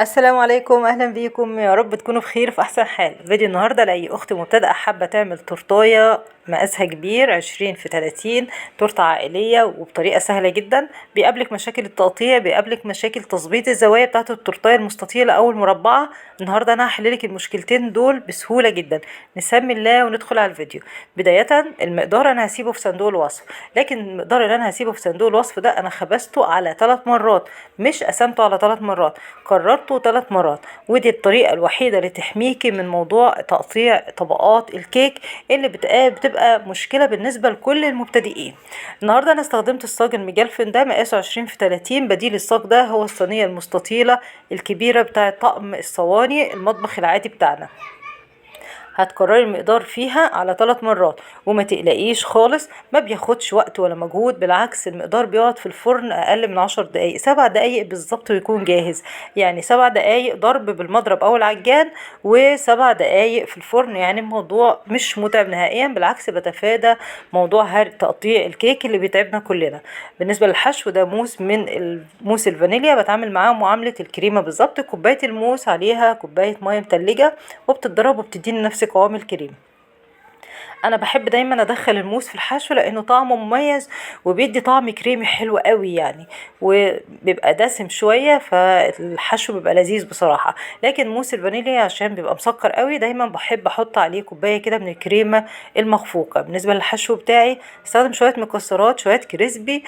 السلام عليكم، اهلا بيكم، يا رب تكونوا بخير في احسن حال. فيديو النهارده لاي اخت مبتدئه حابه تعمل تورتايه مقاسها كبير 20 في 30، تورته عائليه وبطريقه سهله جدا. بيقابلك مشاكل التقطيع، بيقابلك مشاكل تظبيط الزوايا بتاعه التورتايه المستطيله او المربعه. النهارده انا هحللك المشكلتين دول بسهوله جدا. نسمي الله وندخل على الفيديو. بدايه المقدار انا هسيبه في صندوق الوصف، لكن المقدار اللي انا هسيبه في صندوق الوصف ده انا خبزته على 3 مرات، مش قسمته على 3 مرات، كررته 3 مرات. ودي الطريقة الوحيدة اللي تحميكي من موضوع تقطيع طبقات الكيك اللي بتبقى مشكلة بالنسبة لكل المبتدئين. النهاردة انا استخدمت الصاج المجلفن ده مقاسه 20 في 30. بديل الصاج ده هو الصينية المستطيلة الكبيرة بتاعة طقم الصواني المطبخ العادي بتاعنا. هتكرري المقدار فيها على 3 مرات، وما تقلقيش خالص، ما بياخدش وقت ولا مجهود. بالعكس المقدار بيقعد في الفرن اقل من 10 دقايق، 7 دقايق بالظبط ويكون جاهز. يعني 7 دقايق ضرب بالمضرب او العجان، و7 دقايق في الفرن. يعني الموضوع مش متعب نهائيا، بالعكس بتفادى موضوع تقطيع الكيك اللي بيتعبنا كلنا. بالنسبة للحشو ده موس من الموس الفانيليا، بتعامل معاه معاملة الكريمة بالظبط. كوباية الموس عليها كوباية مية متلجة، وبتتضرب وبتديني نفس قوام الكريم. انا بحب دايما ادخل الموس في الحشو لانه طعمه مميز وبيدي طعم كريمي حلو قوي يعني، وبيبقى دسم شويه، فالحشو بيبقى لذيذ بصراحه. لكن موس الفانيليا عشان بيبقى مسكر قوي، دايما بحب احط عليه كوبايه كده من الكريمه المخفوقه. بالنسبه للحشو بتاعي استخدم شويه مكسرات، شويه كريسبي،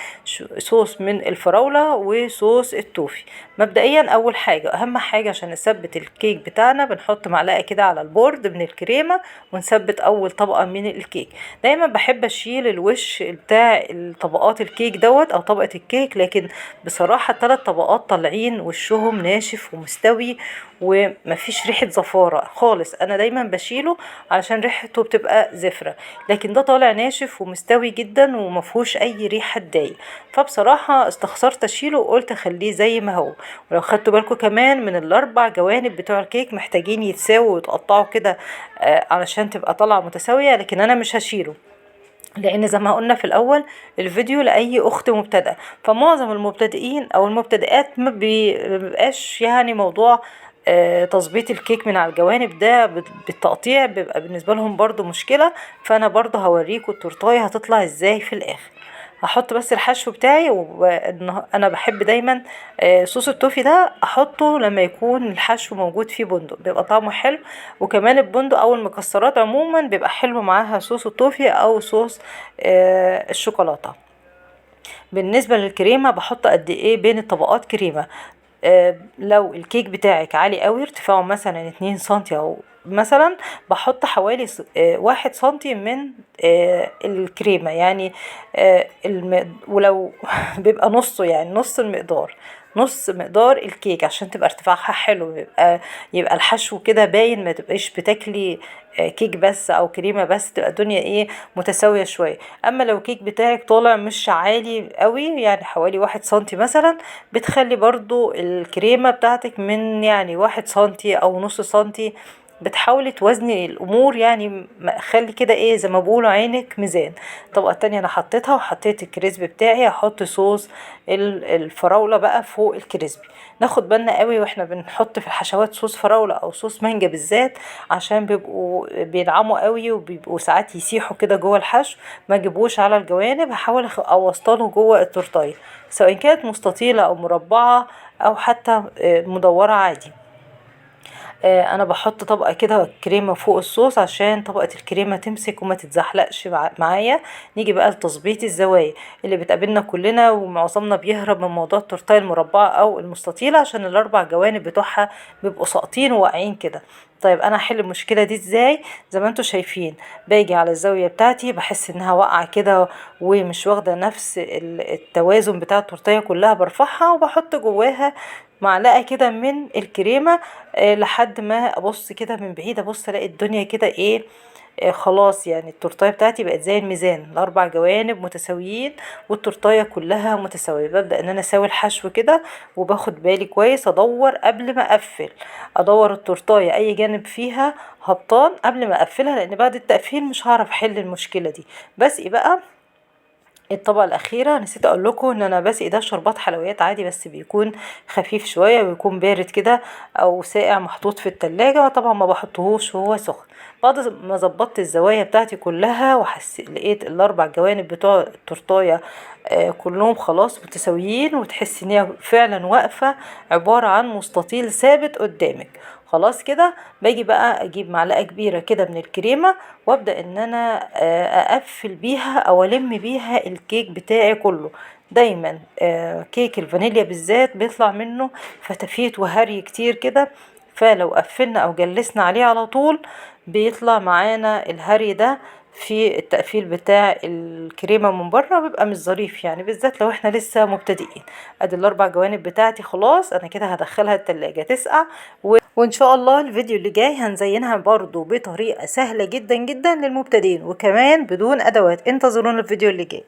صوص من الفراوله، وصوص التوفي. مبدئيا اول حاجه، اهم حاجه عشان نثبت الكيك بتاعنا، بنحط معلقه كده على البورد من الكريمه ونثبت اول طبقه من الكيك. دايما بحب اشيل الوش بتاع طبقات الكيك دوت او طبقه الكيك، لكن بصراحه ال3 طبقات طالعين وشهم ناشف ومستوي ومفيش ريحه زفاره خالص. انا دايما بشيله علشان ريحته بتبقى زفره، لكن ده طالع ناشف ومستوي جدا ومفهوش اي ريحه تضايق. فبصراحه استخسرت اشيله وقلت اخليه زي ما هو. ولو خدتوا بالكم كمان من ال4 جوانب بتوع الكيك محتاجين يتساووا ويتقطعوا كده علشان تبقى طالعه متساويه، لكن انا مش هشيله لان زي ما قلنا في الاول الفيديو لاي اخت مبتدئه. فمعظم المبتدئين او المبتدئات ما بيبقاش يعني موضوع تظبيط الكيك من على الجوانب ده بالتقطيع بيبقى بالنسبه لهم برضو مشكله. فانا برضو هوريكم التورتايه هتطلع ازاي في الاخر. هحط بس الحشو بتاعي، وانا بحب دايما صوص التوفي ده احطه لما يكون الحشو موجود فيه بندق، بيبقى طعمه حلو. وكمان البندق او المكسرات عموما بيبقى حلو معاها صوص التوفي او صوص الشوكولاته. بالنسبه للكريمه بحط قد ايه بين الطبقات كريمه. لو الكيك بتاعك عالي قوي، ارتفاعه مثلا 2 سنتي او مثلا، بحط حوالي 1 سنتي من الكريمة يعني. ولو بيبقى نصه، يعني نص المقدار، نص مقدار الكيك عشان تبقى ارتفاعها حلو، يبقى الحشو كده باين، ما تبقاش بتاكلي كيك بس او كريمه بس، تبقى الدنيا ايه متساويه شويه. اما لو كيك بتاعك طالع مش عالي قوي، يعني حوالي 1 سنتي مثلا، بتخلي برضو الكريمه بتاعتك من يعني 1 سنتي او نص سنتي. بتحاولي توازني الامور، يعني خلي كده ايه زي ما بيقولوا عينك ميزان. الطبقه التانية انا حطيتها، وحطيت الكريسبي بتاعي، هحط صوص الفراوله بقى فوق الكريسبي. ناخد بالنا قوي واحنا بنحط في الحشوات صوص فراوله او صوص مانجا بالذات، عشان بيبقوا بينعموا قوي وبيبقوا ساعات يسيحوا كده جوه الحشو، ما جيبوش على الجوانب. هحاول اوسطنه جوه التورتايه، سواء كانت مستطيله او مربعه او حتى مدوره عادي. انا بحط طبقه كده كريمه فوق الصوص عشان طبقه الكريمه تمسك وما تتزحلقش معايا. نيجي بقى لتظبيط الزوايا اللي بتقابلنا كلنا، ومعظمنا بيهرب من موضوع التورتيه المربعه او المستطيله عشان ال4 جوانب بتوعها بيبقوا ساقطين وواقعين كده. طيب انا احل المشكله دي ازاي؟ زي ما انتم شايفين، باجي على الزاويه بتاعتي بحس انها واقعه كده ومش واخده نفس التوازن بتاع التورتيه كلها، برفعها وبحط جواها معلقه كده من الكريمه. لحد ما ابص كده من بعيد، ابص الاقي الدنيا كده ايه، خلاص يعني التورتايه بتاعتي بقت زي الميزان، ال4 جوانب متساويين والتورتايه كلها متساويه. ببدا ان انا اساوي الحشو كده، وباخد بالي كويس، ادور قبل ما اقفل، ادور التورتايه اي جانب فيها هبطان قبل ما اقفلها، لان بعد التقفيل مش هعرف احل المشكله دي. بس بقى الطبقة الأخيرة نسيت أقول لكم إن أنا بسقي ده شربات حلويات عادي، بس بيكون خفيف شوية ويكون بارد كده أو ساقع محطوط في التلاجة، طبعا ما بحطهوش وهو سخن. بعد ما ظبطت الزوايا بتاعتي كلها لقيت الأربع جوانب بتوع التورتاية كلهم خلاص متساويين، وتحسي ان هي فعلا واقفة عبارة عن مستطيل ثابت قدامك. خلاص كده باجي بقى اجيب معلقة كبيرة كده من الكريمة، وابدأ ان انا اقفل بيها او الم بيها الكيك بتاعي كله. دايما كيك الفانيليا بالذات بيطلع منه فتافيت وهري كتير كده، فلو قفلنا او جلسنا عليه على طول بيطلع معانا الهري ده في التقفيل بتاع الكريمة من بره، بيبقى مش ظريف يعني، بالذات لو احنا لسه مبتدئين. ادي الاربع جوانب بتاعتي خلاص، انا كده هدخلها التلاجة تسقع وان شاء الله الفيديو اللي جاي هنزينها برضو بطريقة سهلة جدا جدا للمبتدئين، وكمان بدون ادوات. انتظرونا الفيديو اللي جاي.